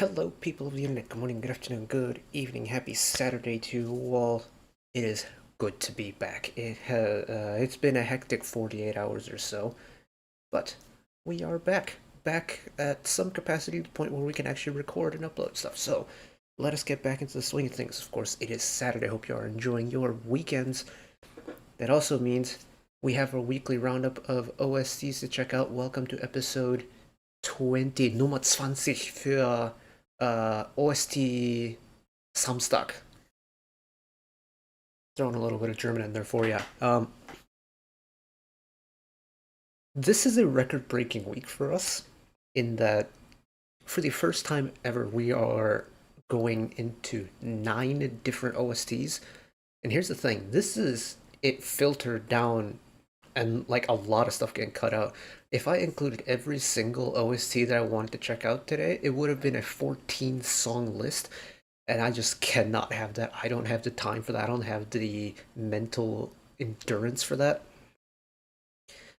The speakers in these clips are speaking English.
Hello, people of the internet. Good morning, good afternoon, good evening, happy Saturday to you all. It is good to be back. It's been a hectic 48 hours or so, but we are back at some capacity to the point where we can actually record and upload stuff. So let us get back into the swing of things. Of course, it is Saturday. Hope you are enjoying your weekends. That also means we have our weekly roundup of OSTs to check out. Welcome to episode 20, Nummer 20 für OST Samstag. Throwing a little bit of German in there for you. This is a record-breaking week for us in that for the first time ever we are going into 9 different OSTs. And here's the thing, this is it filtered down and like a lot of stuff getting cut out. If I included every single OST that I wanted to check out today, it would have been a 14-song list, and I just cannot have that. I don't have the time for that. I don't have the mental endurance for that.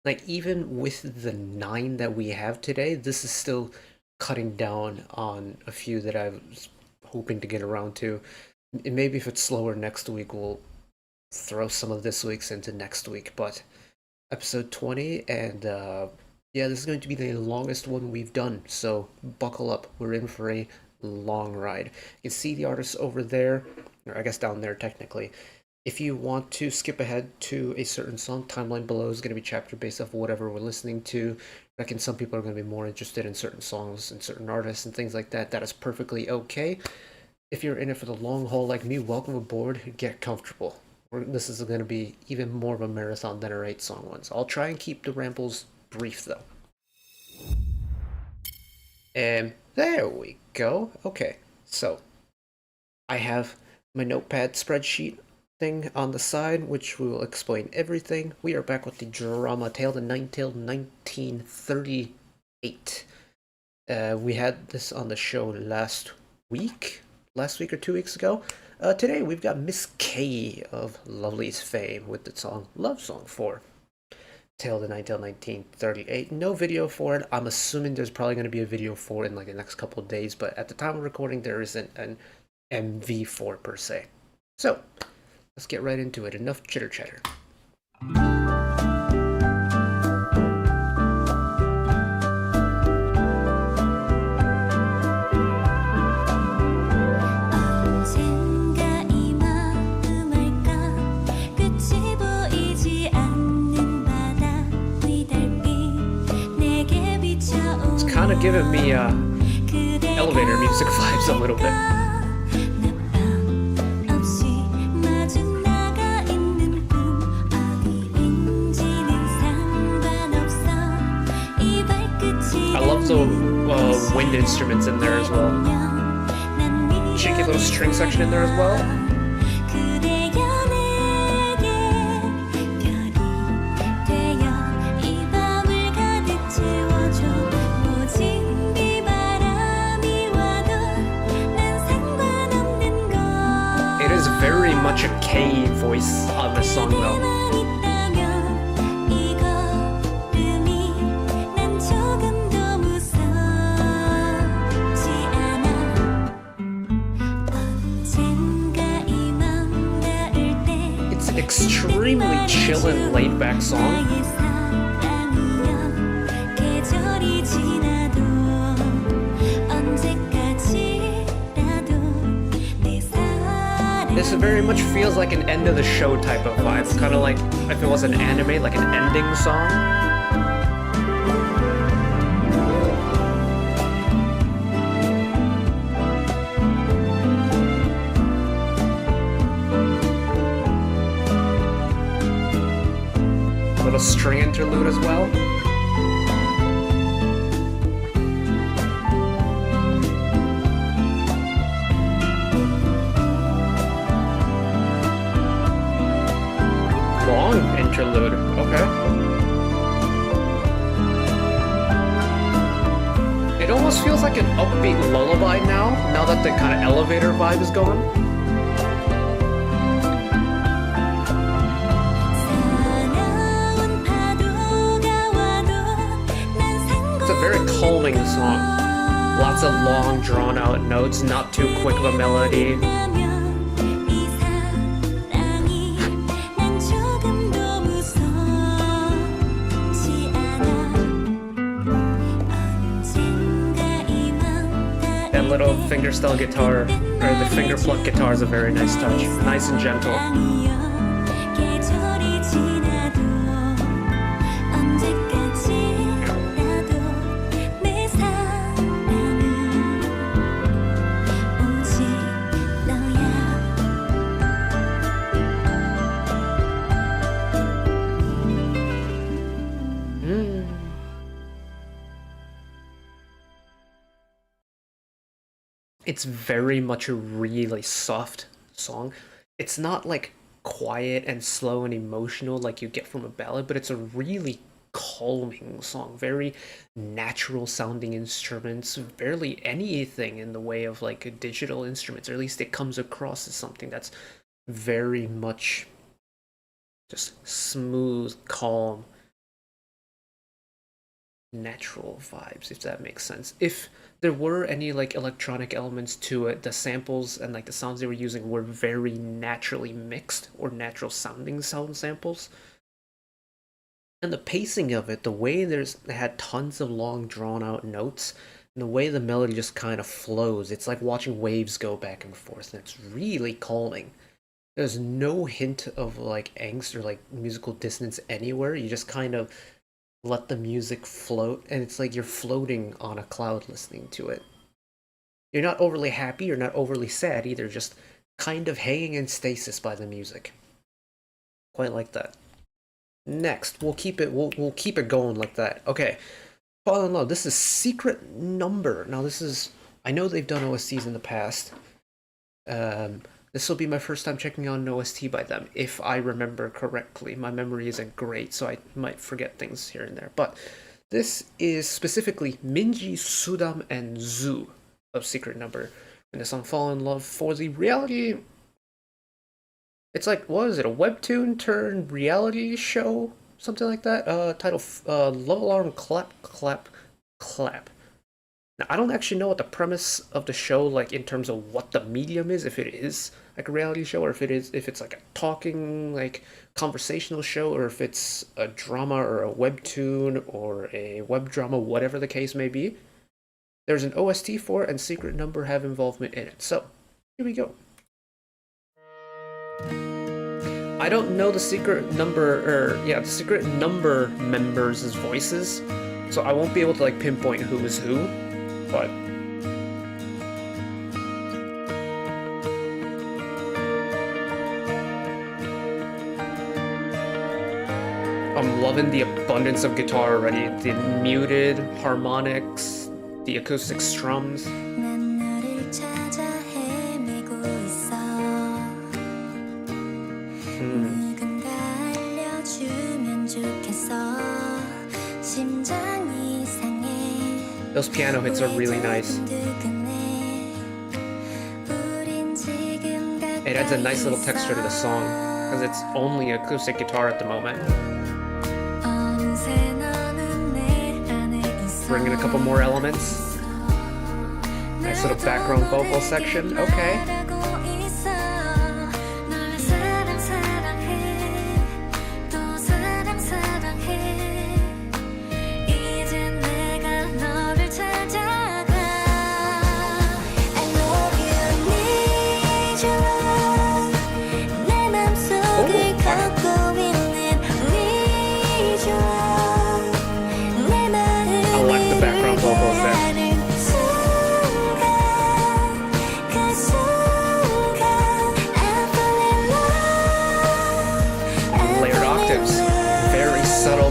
Like, even with the 9 that we have today, this is still cutting down on a few that I was hoping to get around to. And maybe if it's slower next week, we'll throw some of this week's into next week, but episode 20, and yeah, this is going to be the longest one we've done, so buckle up. We're in for a long ride. You can see the artists over there, or I guess down there technically. If you want to skip ahead to a certain song, timeline below is going to be chapter based off whatever we're listening to. I reckon some people are going to be more interested in certain songs and certain artists and things like that. That is perfectly okay. If you're in it for the long haul like me, welcome aboard. Get comfortable. This is going to be even more of a marathon than our 8-song ones. I'll try and keep the rambles brief, though. And there we go. Okay, so I have my notepad spreadsheet thing on the side, which will explain everything. We are back with the drama Tale, the Nine-Tailed 1938. We had this on the show last week or 2 weeks ago. Today we've got Miss K of Lovely's fame with the song Love Song for Tale the Nine-Tailed 1938. No video for it. I'm assuming there's probably going to be a video for it in like the next couple of days, but at the time of recording there isn't an MV for per se. So, let's get right into it. Enough chitter chatter. Kind of giving me elevator music vibes a little bit. I love the wind instruments in there as well. Cheeky little string section in there as well. Very much a K voice on this song, though. It's an extremely chill and laid-back song. This very much feels like an end of the show type of vibe. Kind of like if it was an anime, like an ending song. A little string interlude as well. Long interlude, okay. It almost feels like an upbeat lullaby now that the kind of elevator vibe is going. It's a very calming song. Lots of long, drawn-out notes, not too quick of a melody. That little fingerstyle guitar, or the finger pluck guitar, is a very nice touch. Nice and gentle. It's very much a really soft song. It's not like quiet and slow and emotional like you get from a ballad, but it's a really calming song. Very natural sounding instruments, barely anything in the way of like digital instruments, or at least it comes across as something that's very much just smooth, calm, natural vibes, if that makes sense. If there were any like electronic elements to it, the samples and like the sounds they were using were very naturally mixed, or natural sounding sound samples. And the pacing of it, the way it had tons of long drawn out notes, and the way the melody just kind of flows, it's like watching waves go back and forth, and it's really calming. There's no hint of like angst or like musical dissonance anywhere. You just kind of let the music float, and it's like you're floating on a cloud listening to it. You're not overly happy, you're not overly sad either, just kind of hanging in stasis by the music. Quite like that. Next, we'll keep it going like that. Okay, Fall in Love. This is Secret Number. Now this is, I know they've done OSTs in the past. This will be my first time checking out an OST by them, if I remember correctly. My memory isn't great, so I might forget things here and there. But this is specifically Minji, Sudam, and Zoo of Secret Number. And the song Fall in Love for the reality... It's like, what is it, a webtoon turned reality show? Something like that? Title, Love Alarm Clap, Clap, Clap. Now, I don't actually know what the premise of the show, like, in terms of what the medium is, if it is like a reality show, or if it's like a talking, like, conversational show, or if it's a drama or a webtoon or a web drama, whatever the case may be. There's an OST for it, and Secret Number have involvement in it. So, here we go. I don't know the Secret Number, the Secret Number members' voices, so I won't be able to, like, pinpoint who is who, but... I'm loving the abundance of guitar already. The muted harmonics, the acoustic strums. Those piano hits are really nice. It adds a nice little texture to the song, because it's only acoustic guitar at the moment. Bring in a couple more elements. Nice little background vocal section. Okay.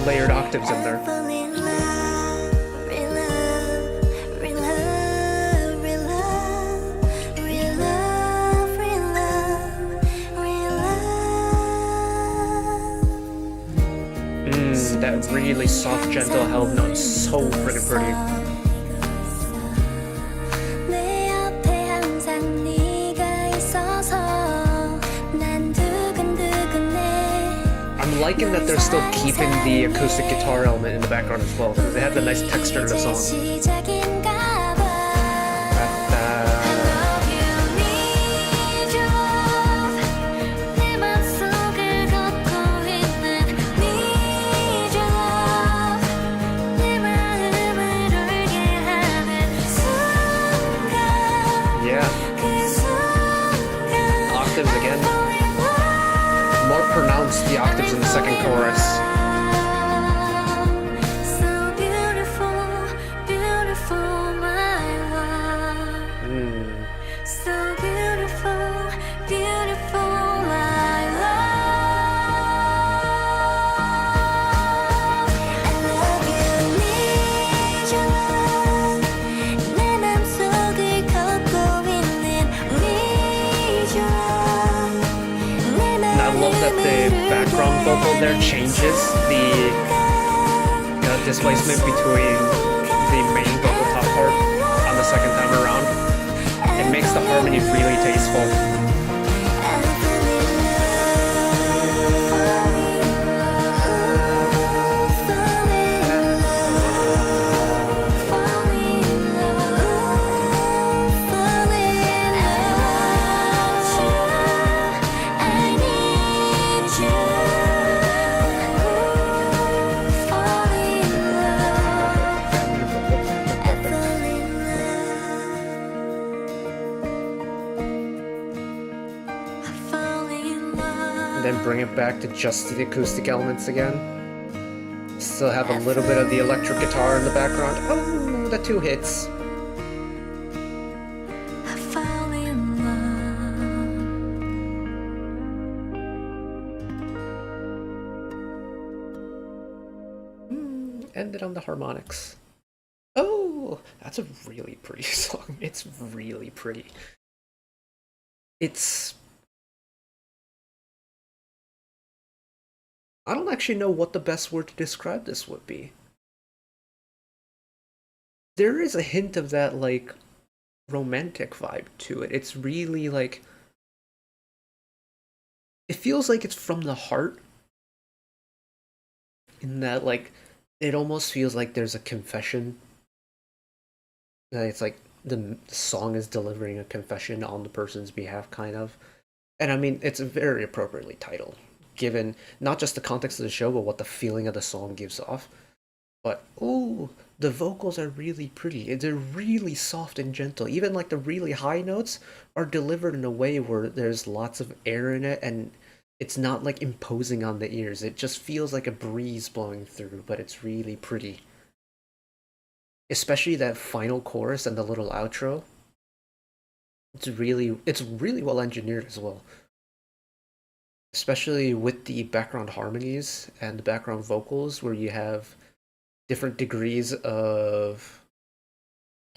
Layered octaves in there. That really soft, gentle held note, so freaking pretty. I'm liking that they're still keeping the acoustic guitar element in the background as well, because they have the nice texture to the song. vocal there changes the displacement between the main vocal top part on the second time around. It makes the harmony really tasteful. Then bring it back to just the acoustic elements again. Still have a little bit of the electric guitar in the background. Oh, the two hits. Ended on the harmonics. Oh, that's a really pretty song. It's really pretty. I don't actually know what the best word to describe this would be. There is a hint of that, like, romantic vibe to it. It's really, like... It feels like it's from the heart. In that, like, it almost feels like there's a confession. It's like the song is delivering a confession on the person's behalf, kind of. And I mean, it's very appropriately titled, given not just the context of the show, but what the feeling of the song gives off. But, ooh, the vocals are really pretty. They're really soft and gentle. Even like the really high notes are delivered in a way where there's lots of air in it, and it's not like imposing on the ears. It just feels like a breeze blowing through, but it's really pretty. Especially that final chorus and the little outro. It's really well engineered as well. Especially with the background harmonies and the background vocals, where you have different degrees of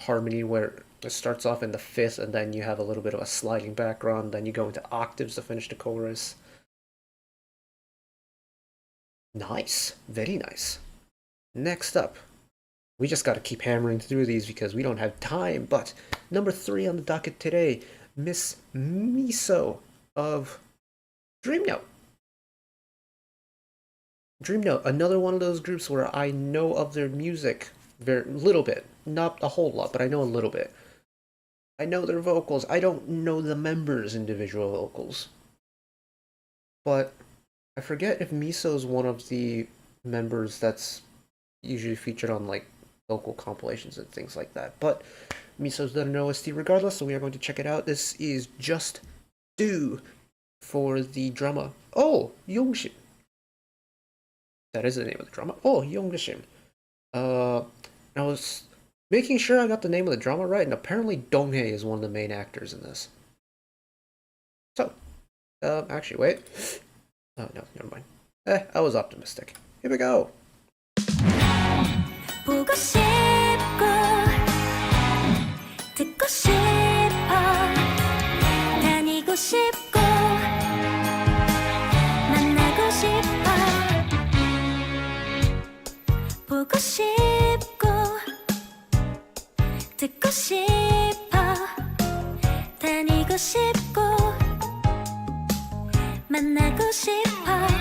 harmony, where it starts off in the fifth and then you have a little bit of a sliding background, then you go into octaves to finish the chorus. Nice, very nice. Next up, we just gotta keep hammering through these because we don't have time, but number 3 on the docket today, Miss Miso of DreamNote. DreamNote, another one of those groups where I know of their music very little bit. Not a whole lot, but I know a little bit. I know their vocals. I don't know the members' individual vocals. But I forget if Miso is one of the members that's usually featured on like local compilations and things like that. But Miso's done an OST regardless, so we are going to check it out. This is Just Do for the drama. Oh, Yongshin. That is the name of the drama. Oh, Yongshin. I was making sure I got the name of the drama right, and apparently Donghae is one of the main actors in this. So, actually, wait. Oh, no, never mind. I was optimistic. Here we go. 보고 싶고 듣고 싶어 다니고 싶고 만나고 싶어 보고 싶고 듣고 싶어 다니고 싶고 만나고 싶어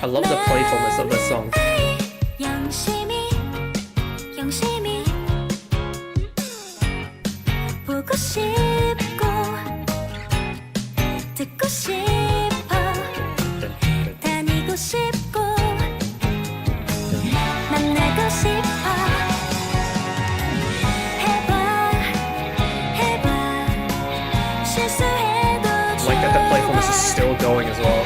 I love the playfulness of this song. Like that the playfulness is still going as well.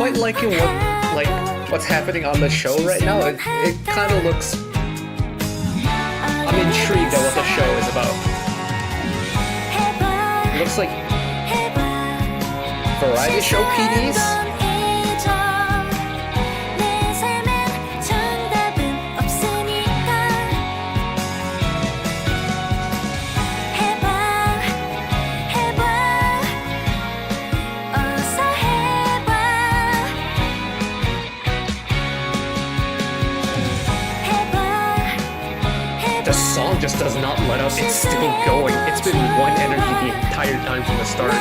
quite liking what's happening on the show right now. It kind of looks. I'm intrigued at what the show is about. It looks like variety show PDs. The song just does not let up. It's still going. It's been one energy the entire time from the start.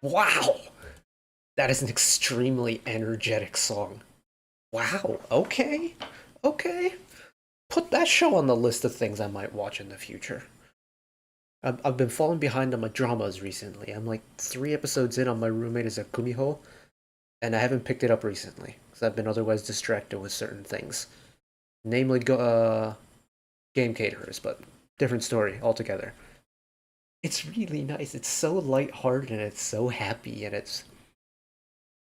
Wow! That is an extremely energetic song. Wow, okay. Put that show on the list of things I might watch in the future. I've been falling behind on my dramas recently. I'm like 3 episodes in on My Roommate is a Kumiho, and I haven't picked it up recently, because I've been otherwise distracted with certain things. Namely, game caterers, but different story altogether. It's really nice. It's so lighthearted, and it's so happy, and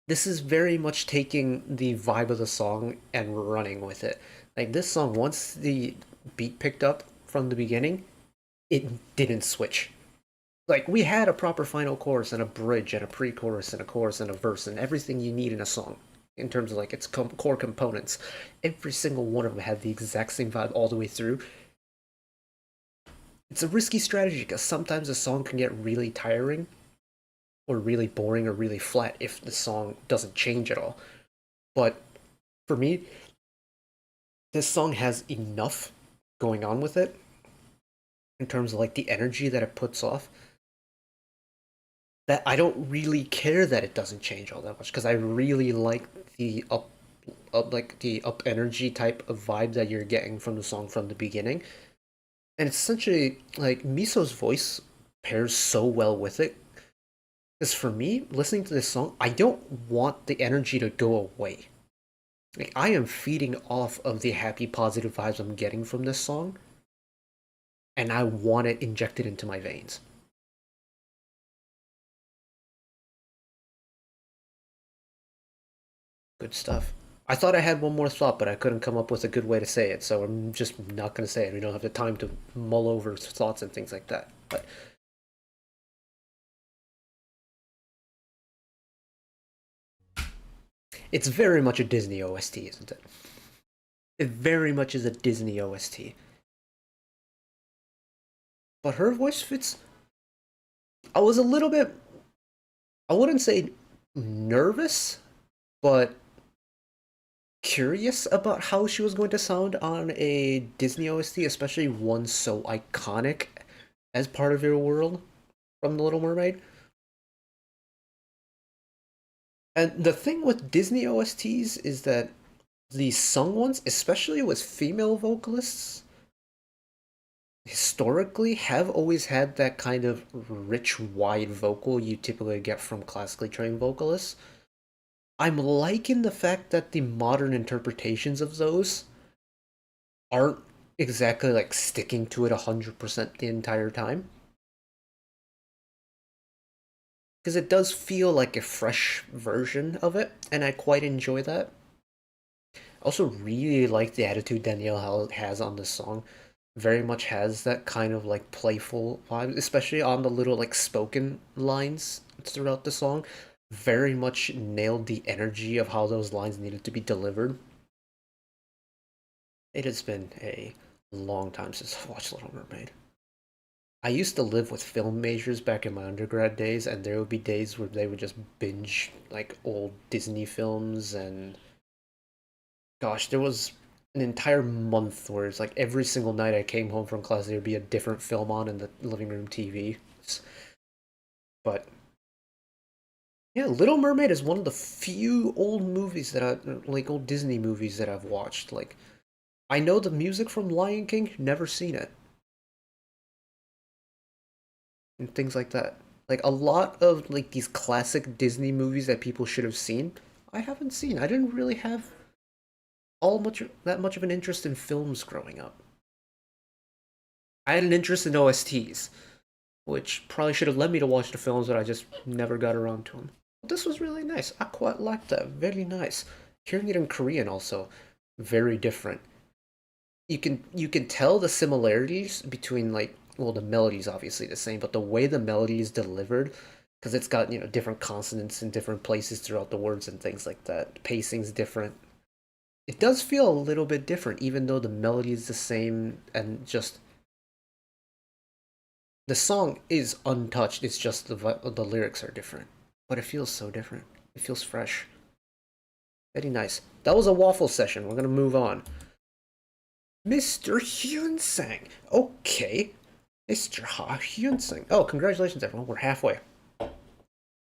this is very much taking the vibe of the song and running with it. Like this song, once the beat picked up from the beginning, it didn't switch. Like we had a proper final chorus and a bridge and a pre-chorus and a chorus and a verse and everything you need in a song in terms of like its core components. Every single one of them had the exact same vibe all the way through. It's a risky strategy because sometimes a song can get really tiring or really boring or really flat if the song doesn't change at all. But for me, this song has enough going on with it in terms of like the energy that it puts off that I don't really care that it doesn't change all that much because I really like the up energy type of vibe that you're getting from the song from the beginning. And it's essentially like Miso's voice pairs so well with it. Because for me, listening to this song, I don't want the energy to go away. Like, I am feeding off of the happy, positive vibes I'm getting from this song, and I want it injected into my veins. Good stuff. I thought I had one more thought, but I couldn't come up with a good way to say it, so I'm just not going to say it. We don't have the time to mull over thoughts and things like that. But it's very much a Disney OST, isn't it? It very much is a Disney OST. But her voice fits. I was a little bit, I wouldn't say nervous, but curious about how she was going to sound on a Disney OST, especially one so iconic as part of your world from The Little Mermaid. And the thing with Disney OSTs is that the sung ones, especially with female vocalists, historically have always had that kind of rich, wide vocal you typically get from classically trained vocalists. I'm liking the fact that the modern interpretations of those aren't exactly like sticking to it 100% the entire time. Because it does feel like a fresh version of it, and I quite enjoy that. I also really like the attitude Danielle has on this song. Very much has that kind of like playful vibe, especially on the little like spoken lines throughout the song. Very much nailed the energy of how those lines needed to be delivered. It has been a long time since I've watched Little Mermaid. I used to live with film majors back in my undergrad days, and there would be days where they would just binge like old Disney films, and gosh, there was an entire month where it's like every single night I came home from class there would be a different film on in the living room TV. But yeah, Little Mermaid is one of the few old movies that like old Disney movies that I've watched. Like, I know the music from Lion King, never seen it. And things like that. Like a lot of like these classic Disney movies that people should have seen, I haven't seen. I didn't really have that much of an interest in films growing up. I had an interest in OSTs, which probably should have led me to watch the films, but I just never got around to them. But this was really nice. I quite liked that. Very nice. Hearing it in Korean also, very different. You can tell the similarities between like, well, the melody's obviously the same, but the way the melody is delivered, because it's got, different consonants in different places throughout the words and things like that. Pacing's different. It does feel a little bit different, even though the melody is the same and just the song is untouched. It's just the lyrics are different, but it feels so different. It feels fresh. Very nice. That was a waffle session. We're gonna move on. Mr. Hyunsang. Okay. Mr. Hyunsang. Oh, congratulations, everyone. We're halfway.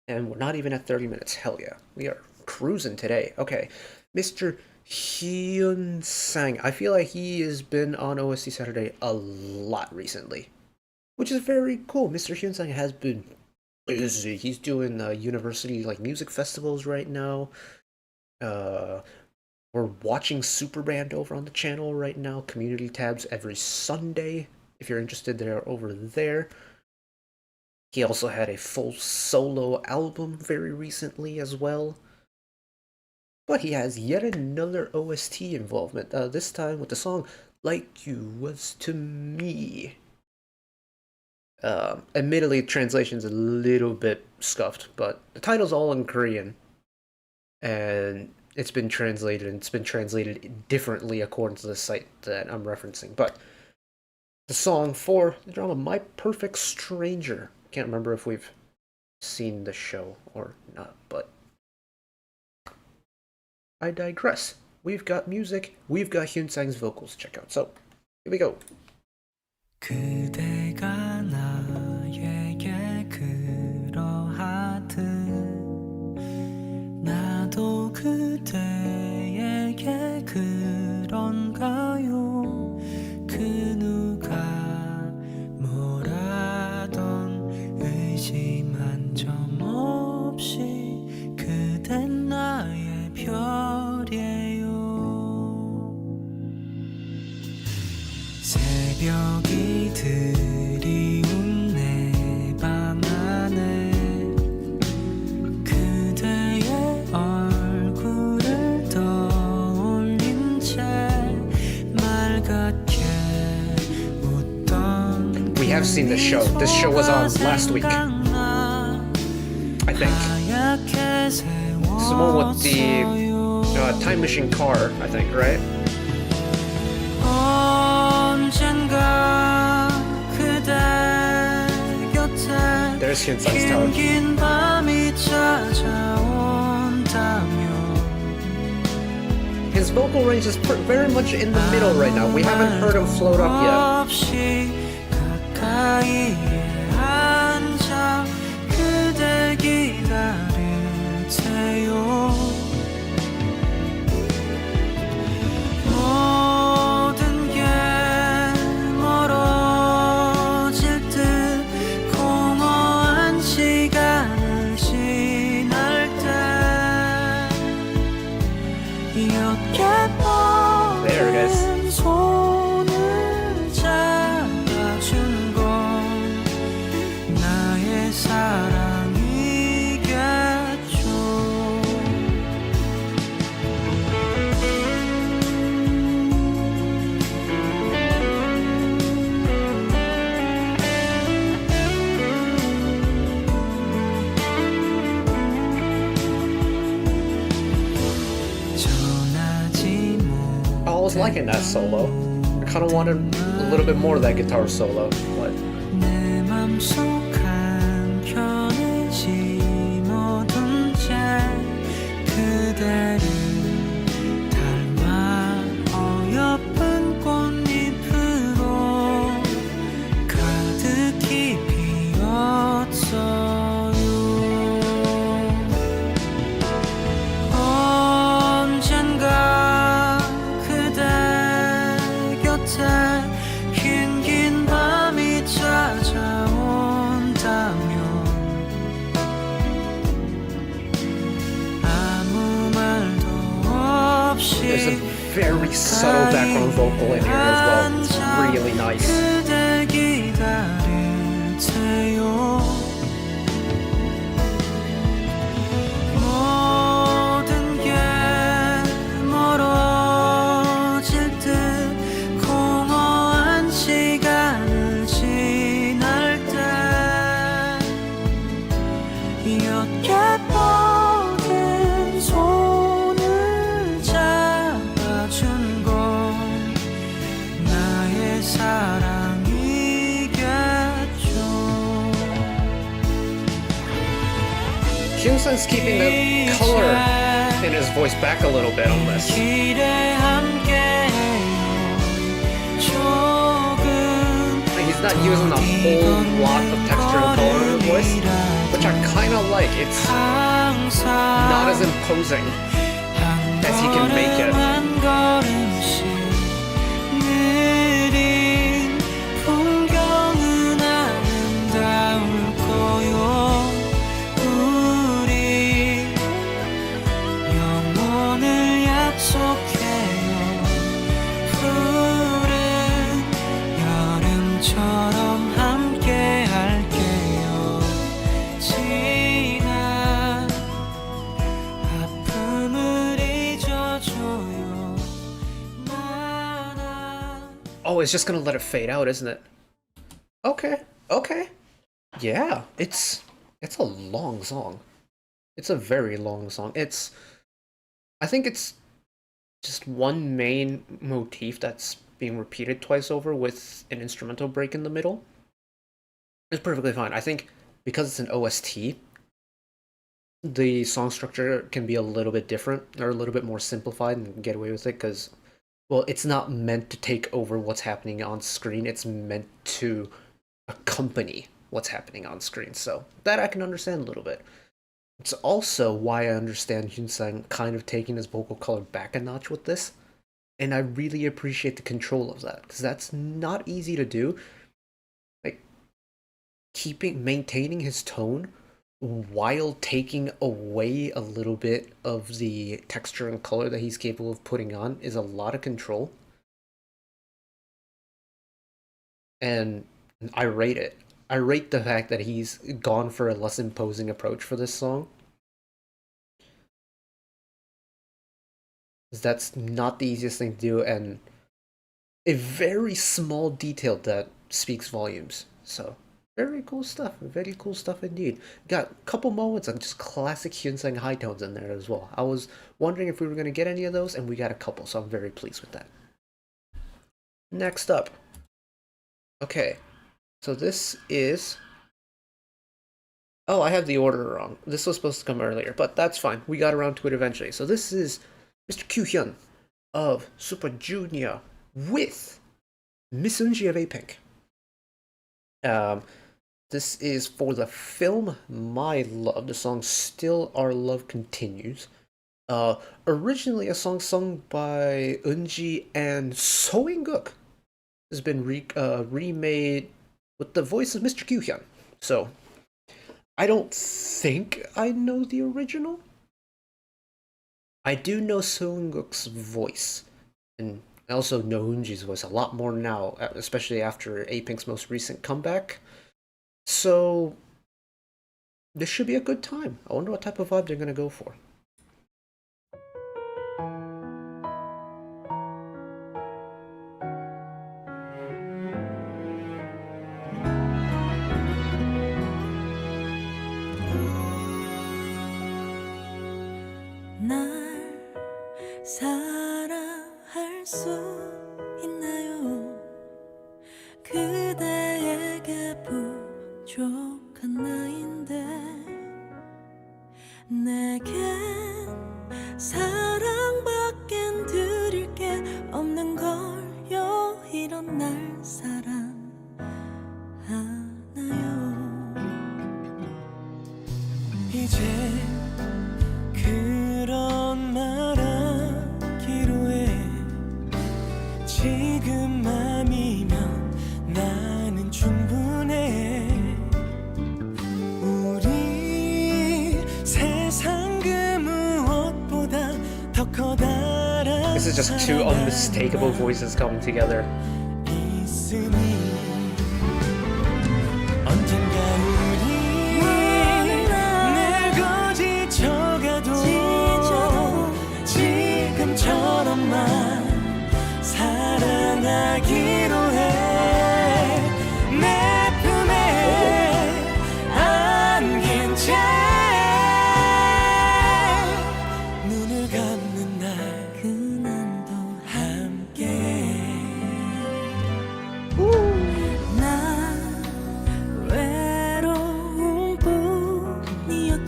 And we're not even at 30 minutes. Hell yeah. We are cruising today. Okay. Mr. Hyunsang. I feel like he has been on OST Saturday a lot recently, which is very cool. Mr. Hyunsang has been busy. He's doing university like music festivals right now. We're watching Superband over on the channel right now. Community tabs every Sunday. If you're interested, they're over there. He also had a full solo album very recently as well. But he has yet another OST involvement, this time with the song Like You Was to Me. Admittedly, translation's a little bit scuffed, but the title's all in Korean. And it's been translated, and it's been translated differently according to the site that I'm referencing. But the song for the drama My Perfect Stranger. Can't remember if we've seen the show or not, but I digress. We've got music, we've got Hyunsang's vocals. Check out. So, here we go. 그대가 나에게 그러하듯 나도 그대에게 그런가요? 그 누가 뭐라던 의심 한 점 없이 그댄 나의 별이에요. 새벽이 드리운 내 방 안에 그대의 얼굴을 떠올린 채 맑게 웃던 We have seen this show. This show was on last week, I think. This is the one with the time machine car, I think, right? There's Hyunsang's tone. His vocal range is very much in the middle right now. We haven't heard him float up yet. There it is. I was liking that solo. I kind of wanted a little bit more of that guitar solo, but very subtle background vocal in here as well. It's really nice. Hyunsang's keeping the color in his voice back a little bit on this. He's not using a whole lot of texture and color in his voice, which I kind of like. It's not as imposing as he can make it. Oh, it's just gonna let it fade out, isn't it? Okay, okay. Yeah, it's a long song. It's a very long song. I think it's just one main motif that's being repeated twice over with an instrumental break in the middle. It's perfectly fine. I think because it's an OST, the song structure can be a little bit different or a little bit more simplified and get away with it because, well, it's not meant to take over what's happening on screen. It's meant to accompany what's happening on screen. So that I can understand a little bit. It's also why I understand Hyunsang kind of taking his vocal color back a notch with this. And I really appreciate the control of that, because that's not easy to do. Like, maintaining his tone while taking away a little bit of the texture and color that he's capable of putting on is a lot of control. And I rate it. I rate the fact that he's gone for a less imposing approach for this song. That's not the easiest thing to do, and a very small detail that speaks volumes. So, very cool stuff. Very cool stuff indeed. Got a couple moments of just classic Hyunsang high tones in there as well. I was wondering if we were going to get any of those, and we got a couple, so I'm very pleased with that. Next up. Okay. So this is... Oh, I have the order wrong. This was supposed to come earlier, but that's fine. We got around to it eventually. So this is Mr. Kyuhyun of Super Junior with Miss Eunji of A-Pink. This is for the film My Love. The song Still Our Love Continues. Originally a song sung by Eunji and Seungkwan. Has been remade with the voice of Mr. Kyuhyun. So, I don't think I know the original. I do know Seungkwan's voice, and I also know Eunji's voice a lot more now, especially after A-Pink's most recent comeback. So, this should be a good time. I wonder what type of vibe they're gonna go for. 사랑할 수 있나요? 그대에게 부족한 나인데 내겐 사랑밖엔 드릴 게 없는 걸요. 이런 날 사랑하나요? 이제 그런 말 지금 맘이면 나는 충분해. 우리 세상 그 무엇보다 더 커다란 This is Just two unmistakable voices coming together.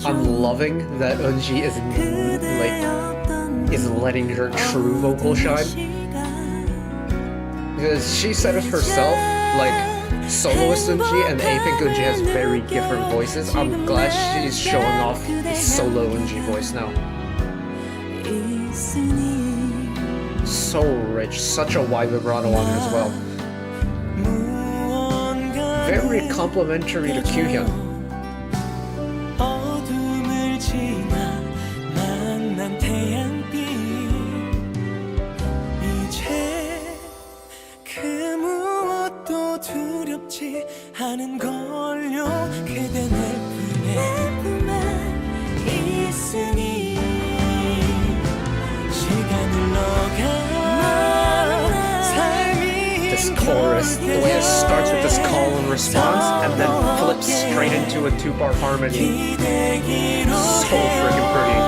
I'm loving that Eunji is letting her true vocal shine, because she said it herself, like soloist Eunji and Apink Eunji has very different voices. I'm glad she's showing off the solo Eunji voice now. So rich, such a wide vibrato on it as well. Very complimentary to Kyuhyun. This chorus, the way it starts with this call and response and then flips straight into a two-part harmony. So freaking pretty.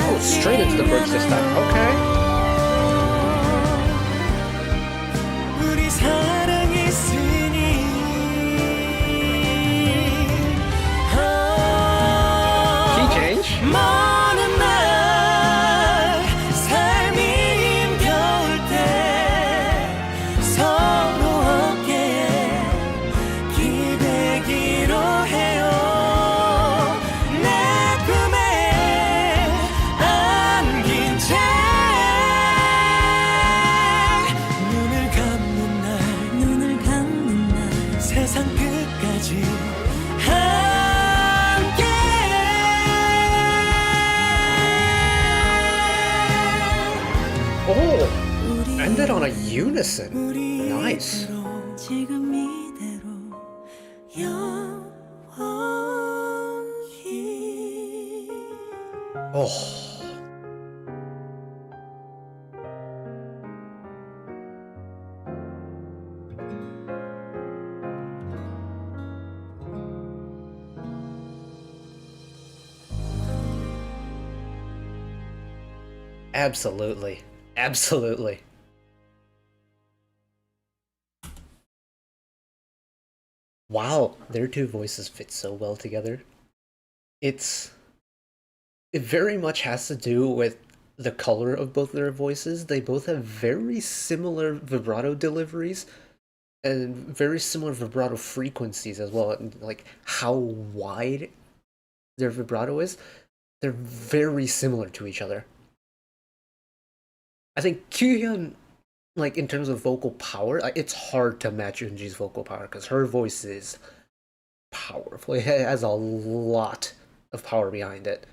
Oh, straight into the bridge this time. Okay. Oh, ended on a unison. Nice. Oh. Absolutely. Absolutely. Wow, their two voices fit so well together. It very much has to do with the color of both their voices. They both have very similar vibrato deliveries and very similar vibrato frequencies as well, and like how wide their vibrato is. They're very similar to each other. I think Kyuhyun, like in terms of vocal power, it's hard to match Eunji's vocal power because her voice is powerful. It has a lot of power behind it.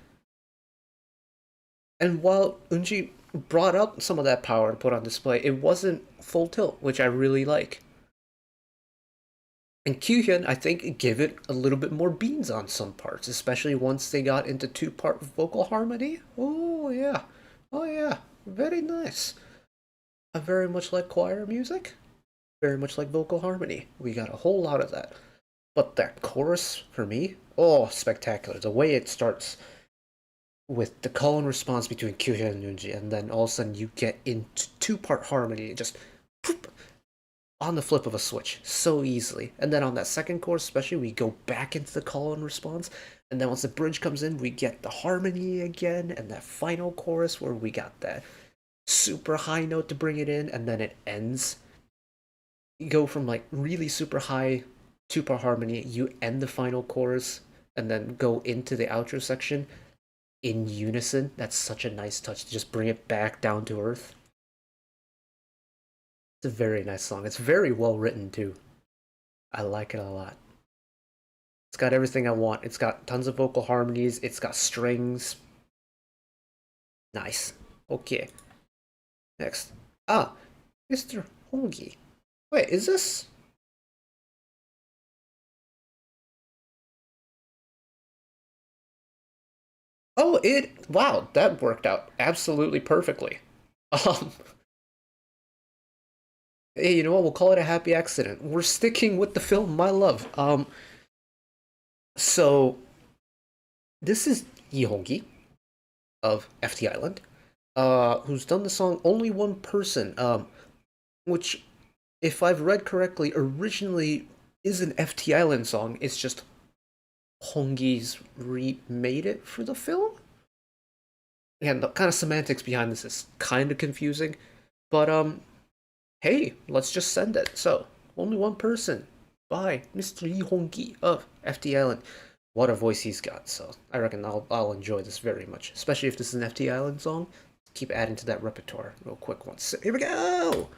And while Eunji brought up some of that power and put on display, it wasn't full tilt, which I really like. And Kyuhyun, I think, give it a little bit more beans on some parts, especially once they got into two-part vocal harmony. Oh yeah, oh yeah, very nice. I very much like choir music, very much like vocal harmony. We got a whole lot of that. But that chorus, for me, oh, spectacular. The way it starts with the call and response between Kyuhyun and Eunji, and then all of a sudden you get into two-part harmony, just poof, on the flip of a switch, so easily. And then on that second chorus especially, we go back into the call and response, and then once the bridge comes in, we get the harmony again, and that final chorus where we got that super high note to bring it in, and then it ends. You go from like really super high two-part harmony, you end the final chorus, and then go into the outro section in unison. That's such a nice touch to just bring it back down to earth. It's a very nice song. It's very well written too. I like it a lot. It's got everything I want. It's got tons of vocal harmonies. It's got strings. Nice. Okay. Next. Ah, Mr. Hongki. Wait, is this? Oh, wow, that worked out absolutely perfectly. Um, hey, you know what? We'll call it a happy accident. We're sticking with the film My Love. So this is Hongki of FT Island, who's done the song Only One Person, which, if I've read correctly, originally is an FT Island song. It's just Hongki's remade it for the film. And the kind of semantics behind this is kind of confusing, but hey, let's just send it. So, Only One Person by Mr. Lee Hongki of FT Island. What a voice he's got, so I reckon I'll enjoy this very much, especially if this is an FT Island song. Keep adding to that repertoire real quick once. Here we go!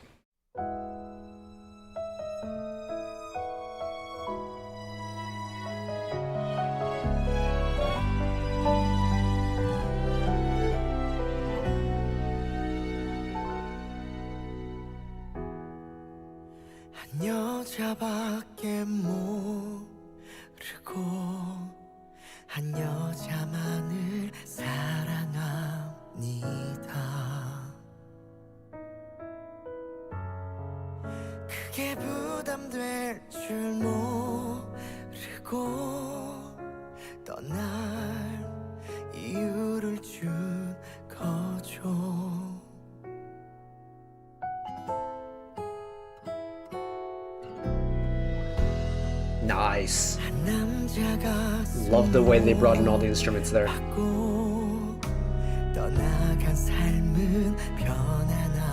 여자밖에 모르고 한 여자만을 사랑합니다. 그게 부담될 줄 모르고 떠날 이유를 준 거죠. Nice. Love the way they brought in all the instruments there. 떠나간 삶은 편안하니까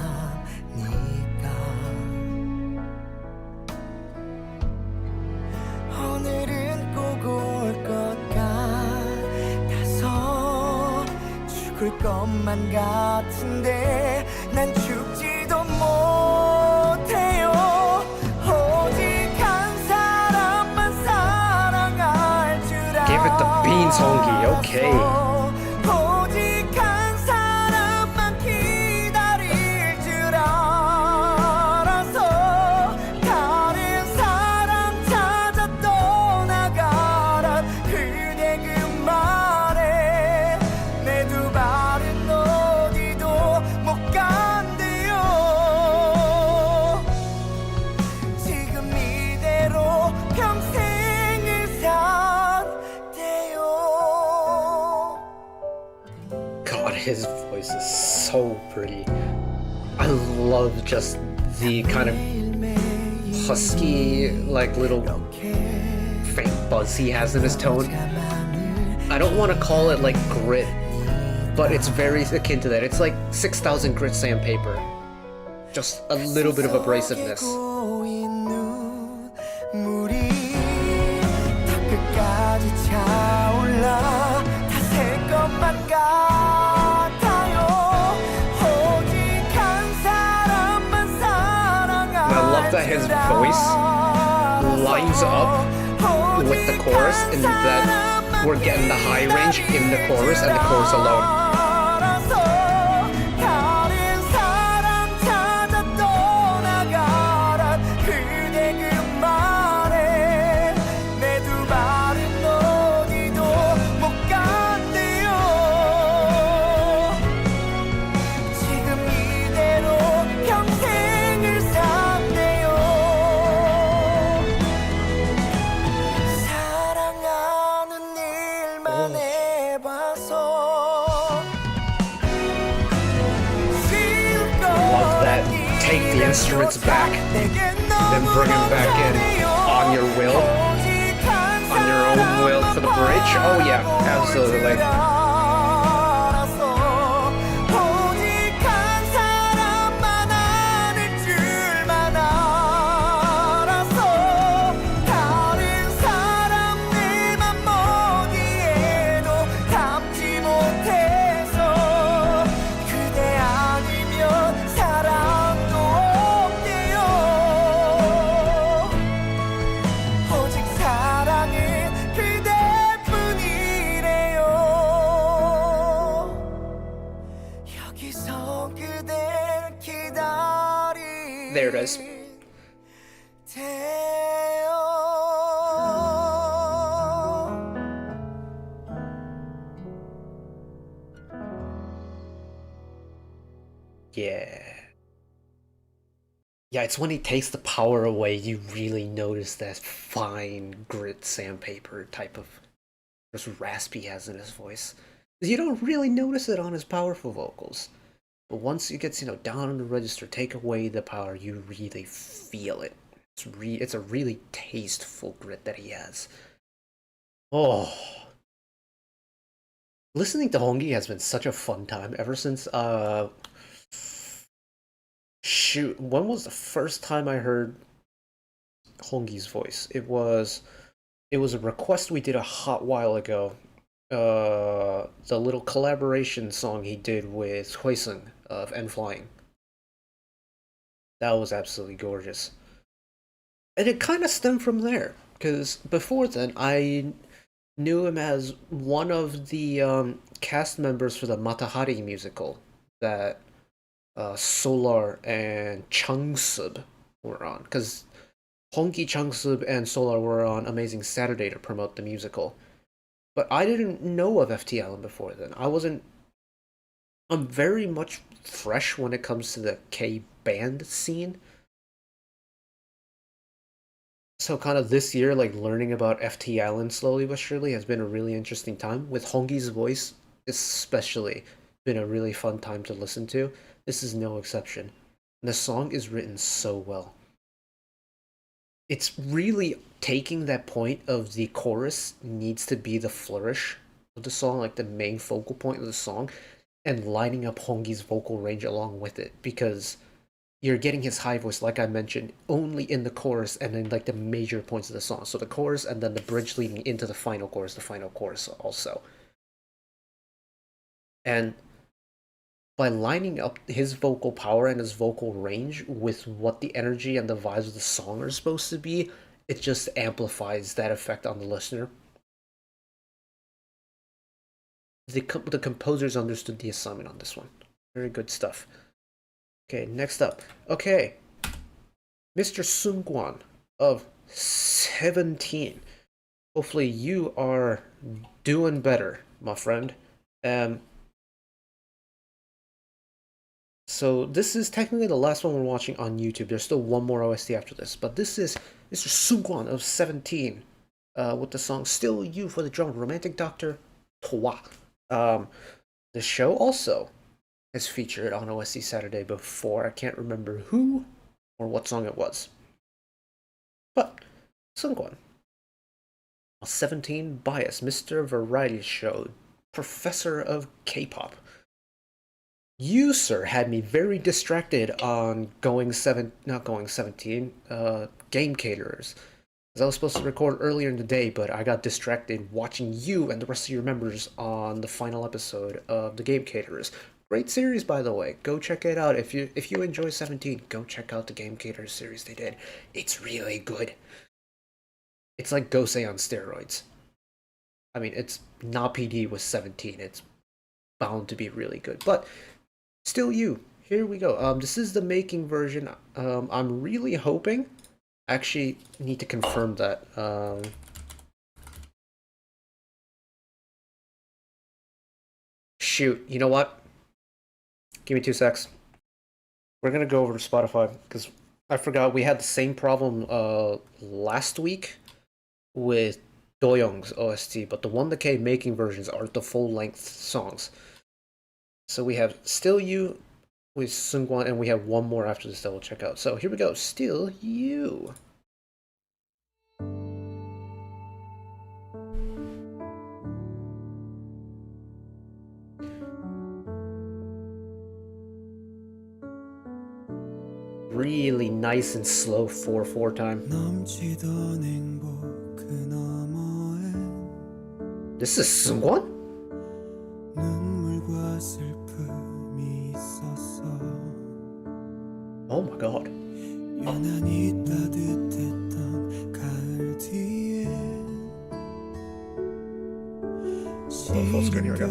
오늘은 꼭 올 것 같아서 죽을 것만 같은데 난 죽지도 못해요. Give it the beans, Hongki. Okay. His voice is so pretty. I love just the kind of husky, like little faint buzz he has in his tone. I don't want to call it like grit, but it's very akin to that. It's like 6,000 grit sandpaper. Just a little bit of abrasiveness. That his voice lines up with the chorus, and that we're getting the high range in the chorus and the chorus alone. Take the instruments back, then bring them back in on your will, on your own will for the bridge. Oh yeah, absolutely. There it is. Yeah. Yeah, it's when he takes the power away you really notice that fine grit sandpaper type of just rasp he has in his voice. You don't really notice it on his powerful vocals. But once it gets, down on the register, take away the power, you really feel it. It's a really tasteful grit that he has. Oh. Listening to Hongki has been such a fun time ever since shoot, when was the first time I heard Hongki's voice? It was a request we did a hot while ago. The little collaboration song he did with Hyunsang of N Flying. That was absolutely gorgeous. And it kind of stemmed from there, because before then I knew him as one of the cast members for the Matahari musical that Solar and Changsub were on, because Hongki, Changsub, and Solar were on Amazing Saturday to promote the musical. But I didn't know of FT Island before then. I'm very much fresh when it comes to the K band scene. So kind of this year, like learning about FT Island slowly but surely has been a really interesting time. With Hongki's voice, especially, been a really fun time to listen to. This is no exception. And the song is written so well. It's really taking that point of the chorus needs to be the flourish of the song, like the main focal point of the song, and lining up Hongki's vocal range along with it, because you're getting his high voice, like I mentioned, only in the chorus and in like the major points of the song. So the chorus and then the bridge leading into the final chorus also. And by lining up his vocal power and his vocal range with what the energy and the vibes of the song are supposed to be, it just amplifies that effect on the listener. The composers understood the assignment on this one. Very good stuff. Okay, next up. Okay, Mr. Seungkwan of 17. Hopefully you are doing better, my friend. So this is technically the last one we're watching on YouTube. There's still one more OST after this, but this is Mr. Seungkwan of 17 with the song "Still You" for the drum, Romantic Doctor Toa. The show also has featured on OST Saturday before. I can't remember who or what song it was, but Seungkwan, 17 bias, Mr. Variety Show, professor of K-pop. You, sir, had me very distracted on not going 17, Game Caterers. Because I was supposed to record earlier in the day, but I got distracted watching you and the rest of your members on the final episode of the Game Caterers. Great series, by the way. Go check it out. If you enjoy 17, go check out the Game Caterers series they did. It's really good. It's like Gosei on steroids. I mean, it's not PD with 17. It's bound to be really good. But Still You, here we go. This is the making version. I'm really hoping. I actually need to confirm that. Shoot, you know what? Give me 2 secs. We're gonna go over to Spotify because I forgot we had the same problem last week with Doyoung's OST, but the 1-K making versions are the full-length songs. So we have Still You with Seungkwan, and we have one more after this that we'll check out. So here we go, Still You. Really nice and slow 4/4 time. This is Seungkwan? Oh my god. Oh, full screen, here we go.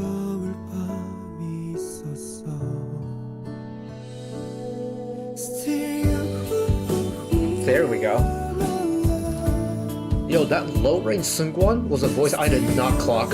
go. Yo, that low-range Seungkwan was a voice I did not clock.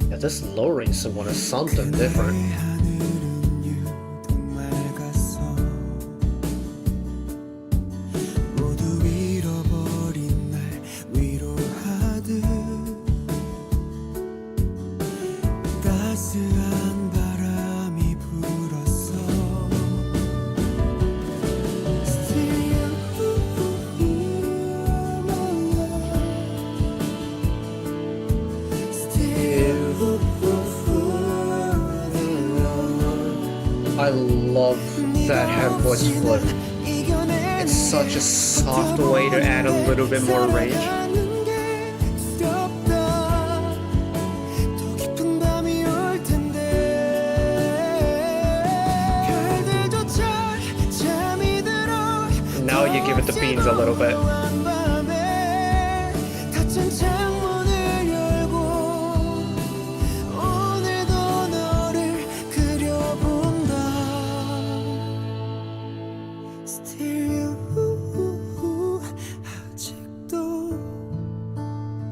Yeah, this low-range Seungkwan is something different. I love that head voice split. It's such a soft way to add a little bit more range. Now you give it the beans a little bit.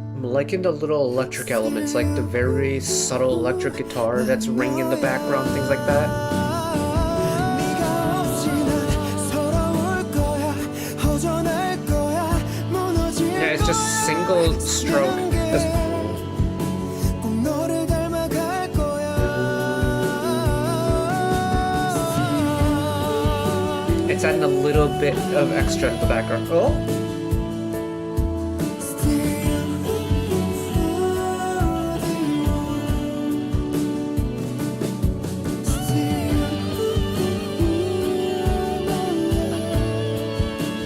I'm liking the little electric elements, like the very subtle electric guitar that's ringing in the background, things like that. Yeah, it's just single stroke. It's adding a little bit of extra in the background. Oh!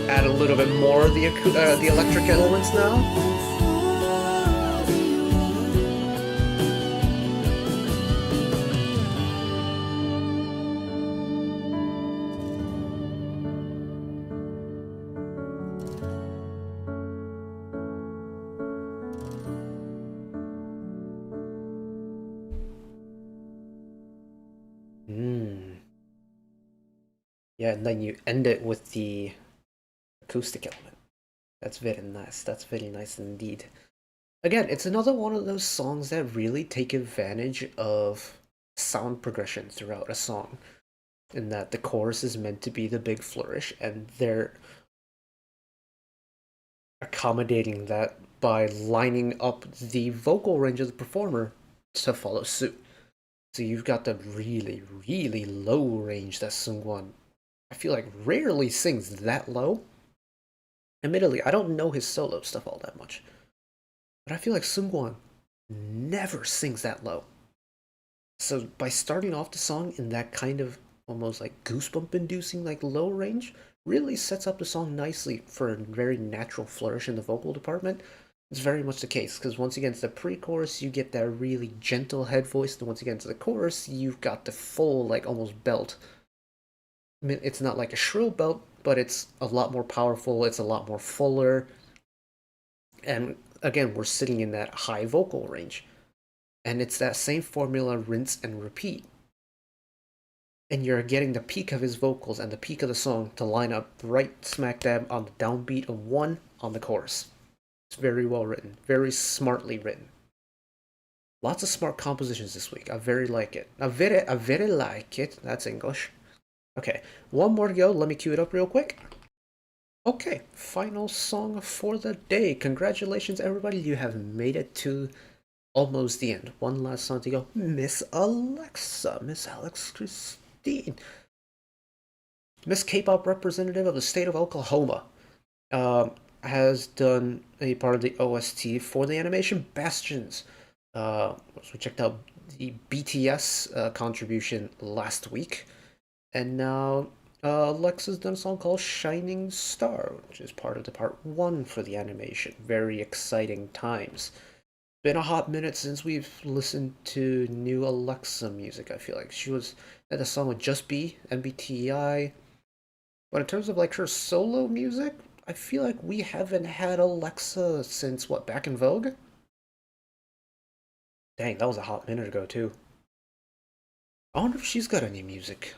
Add a little bit more of the electric elements now. Yeah, and then you end it with the acoustic element. That's very nice. That's very nice indeed. Again, it's another one of those songs that really take advantage of sound progression throughout a song. In that the chorus is meant to be the big flourish, and they're accommodating that by lining up the vocal range of the performer to follow suit. So you've got the really, really low range that Seungkwan, I feel like, rarely sings that low. Admittedly, I don't know his solo stuff all that much, but I feel like Seungkwan never sings that low. So by starting off the song in that kind of almost like goosebump-inducing like low range, really sets up the song nicely for a very natural flourish in the vocal department. It's very much the case, because once again, it's the pre-chorus, you get that really gentle head voice, and once again, to the chorus, you've got the full, like, almost belt. I mean, it's not like a shrill belt, but it's a lot more powerful, it's a lot more fuller, and again, we're sitting in that high vocal range. And it's that same formula, rinse and repeat. And you're getting the peak of his vocals and the peak of the song to line up right smack dab on the downbeat of 1 on the chorus. It's very well written, very smartly written. Lots of smart compositions this week. I very like it. I very like it. That's English. Okay, one more to go. Let me cue it up real quick. Okay, final song for the day. Congratulations, everybody. You have made it to almost the end. One last song to go. Miss Alexa. Miss Alex Christine. Miss K-pop representative of the state of Oklahoma. Has done a part of the OST for the animation Bastions. So we checked out the BTS contribution last week, and now Alexa's done a song called Shining Star, which is part of the part 1 for the animation. Very exciting times. Been a hot minute since we've listened to new Alexa music, I feel like. She was at a song with Just Be, MBTI. But in terms of like her solo music, I feel like we haven't had Alexa since what, Back in Vogue? Dang, that was a hot minute ago too. I wonder if she's got any music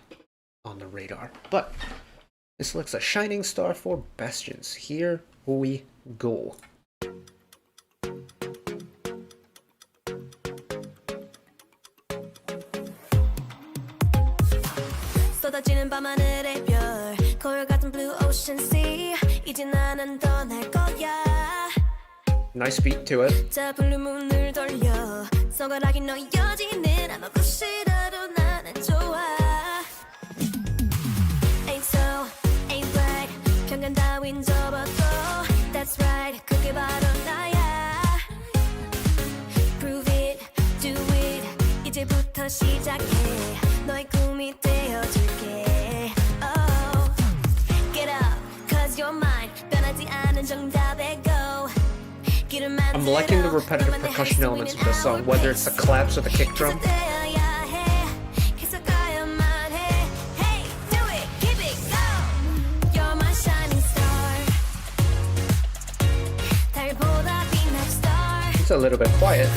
on the radar. But this looks a Shining Star for Bastions. Here we go. 쏟아지는 밤하늘의 별 거울 같은 blue ocean sea 이제 나는 떠날 거야 Nice beat to it. 자 블루문을 돌려 손가락이 놓여지는 아무것도 싫어도 나는 좋아 Ain't so, ain't right 편견 따윈 접어도 That's right 그게 바로 나야 Prove it, do it 이제부터 시작해 너의 꿈이 되어줄게 Oh, get up, cause you're mine 변하지 않은 정답에 go I'm liking the repetitive percussion elements of this song, whether it's the claps or the kick drum. It's a little bit quiet.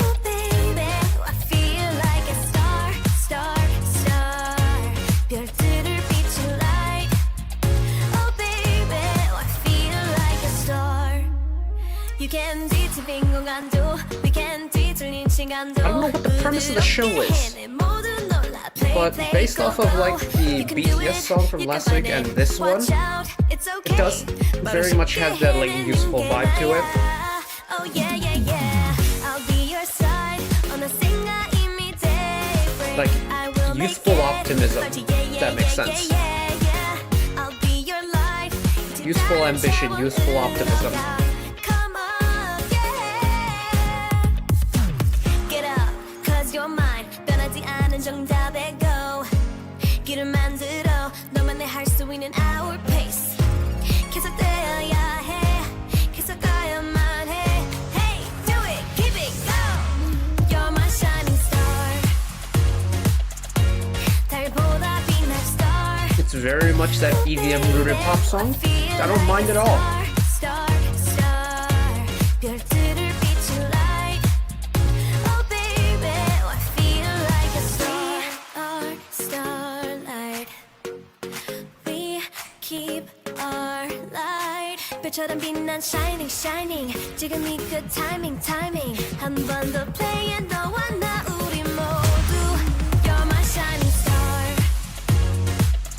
I don't know what the premise of the show is, but based off of like the BTS song from last week and this one, it does very much have that like useful vibe to it. Like youthful optimism, if that makes sense. Youthful ambition, youthful optimism. 정답에 go 길을 만들어 너만의 할 수 있는 our pace 계속되어야 해 계속 가야만 해 Hey, do it, keep it, go You're my shining star 달보다 빛날 star It's very much that EDM rooted pop song. I don't mind at all. Star, star 별들을 비춘 light Oh baby, I feel like a starlight We keep our light 별처럼 빛난 shining shining 지금이 그 timing timing 한 번 더 play it 너와 나 우리 모두 You're my shining star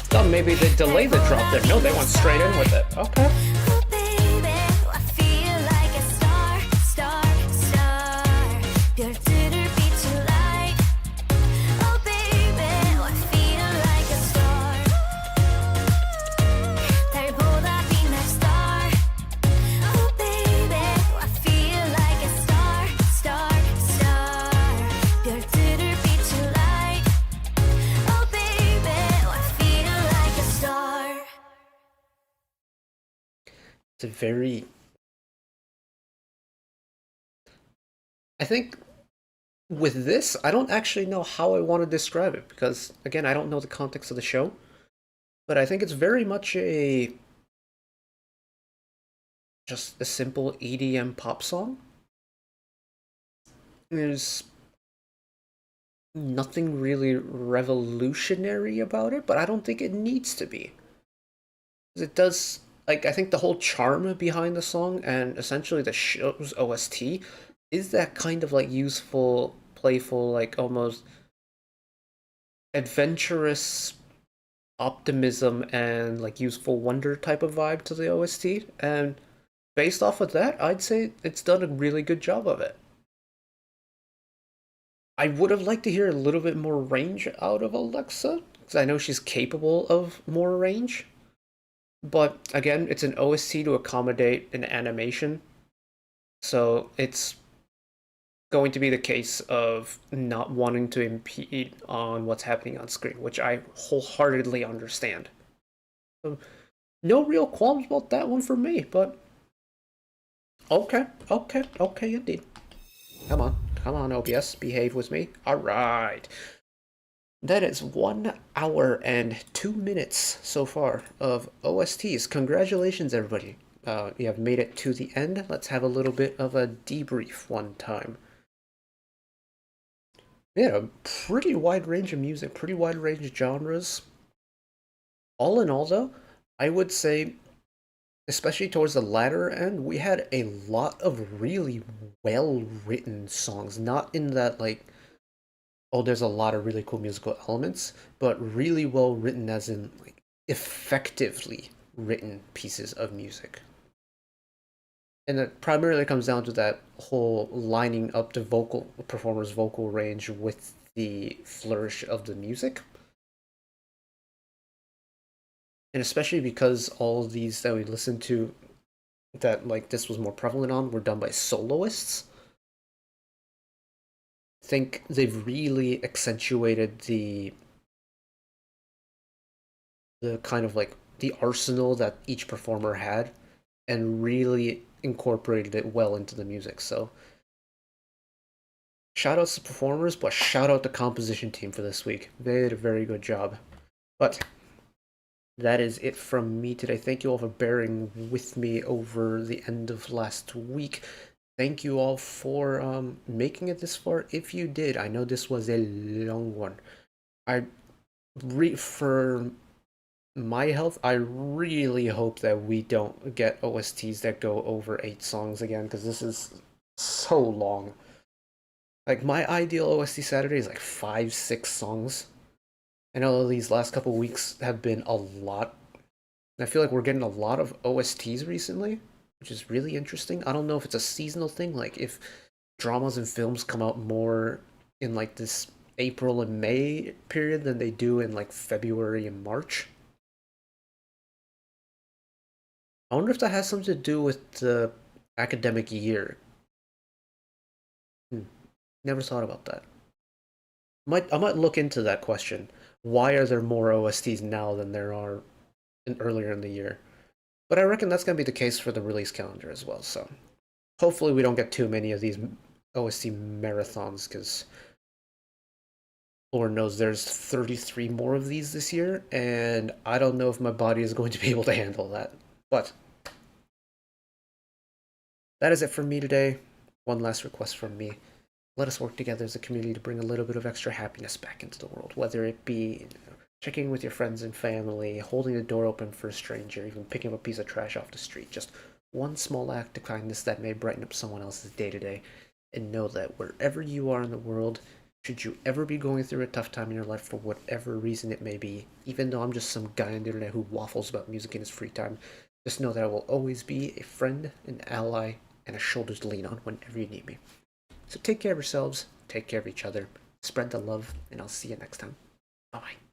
Thought maybe they delay the drop there. No, they went straight in with it. Okay. Oh baby, I feel like a star star star 별들을 비춘 light Oh baby, I feel like a star 달보다 빛날 star Oh baby, I feel like a star star star 별들을 비춘 light Oh baby, I feel like a star It's a very... I think with this, I don't actually know how I want to describe it because, again, I don't know the context of the show. But I think it's very much just a simple EDM pop song. There's nothing really revolutionary about it, but I don't think it needs to be. 'Cause it does, like, I think the whole charm behind the song and essentially the show's OST is that kind of like useful, playful, like almost adventurous optimism and like useful wonder type of vibe to the OST. And based off of that, I'd say it's done a really good job of it. I would have liked to hear a little bit more range out of Alexa, because I know she's capable of more range. But again, it's an OST to accommodate an animation. So it's going to be the case of not wanting to impede on what's happening on screen, which I wholeheartedly understand. So, no real qualms about that one for me, but okay, okay, okay, indeed. Come on, OBS, behave with me. All right. That is 1 hour and 2 minutes so far of OSTs. Congratulations, everybody. You have made it to the end. Let's have a little bit of a debrief one time. We had a pretty wide range of music, pretty wide range of genres. All in all, though, I would say, especially towards the latter end, we had a lot of really well-written songs. Not in that, like, oh, there's a lot of really cool musical elements, but really well written as in, like, effectively written pieces of music. And it primarily comes down to that whole lining up the vocal performer's vocal range with the flourish of the music. And especially because all of these that we listened to that like this was more prevalent on were done by soloists. I think they've really accentuated the kind of like the arsenal that each performer had and really incorporated it well into the music. So shout outs to performers, but shout out the composition team for this week. They did a very good job. But that is it from me today. Thank you all for bearing with me over the end of last week. Thank you all for making it this far. If you did, I know this was a long one. For my health, I really hope that we don't get OSTs that go over 8 songs again, because this is so long. Like, my ideal OST Saturday is like 5, 6 songs. I know these last couple weeks have been a lot. I feel like we're getting a lot of OSTs recently, which is really interesting. I don't know if it's a seasonal thing, like if dramas and films come out more in like this April and May period than they do in like February and March. I wonder if that has something to do with the academic year. Hmm. Never thought about that. I might look into that question. Why are there more OSTs now than there are earlier in the year? But I reckon that's going to be the case for the release calendar as well. So hopefully we don't get too many of these OST marathons, because Lord knows there's 33 more of these this year, and I don't know if my body is going to be able to handle that. But that is it for me today. One last request from me. Let us work together as a community to bring a little bit of extra happiness back into the world, whether it be checking with your friends and family, holding the door open for a stranger, even picking up a piece of trash off the street. Just one small act of kindness that may brighten up someone else's day to day. And know that wherever you are in the world, should you ever be going through a tough time in your life for whatever reason it may be, even though I'm just some guy on the internet who waffles about music in his free time, just know that I will always be a friend, an ally, and a shoulder to lean on whenever you need me. So take care of yourselves, take care of each other, spread the love, and I'll see you next time. Bye-bye.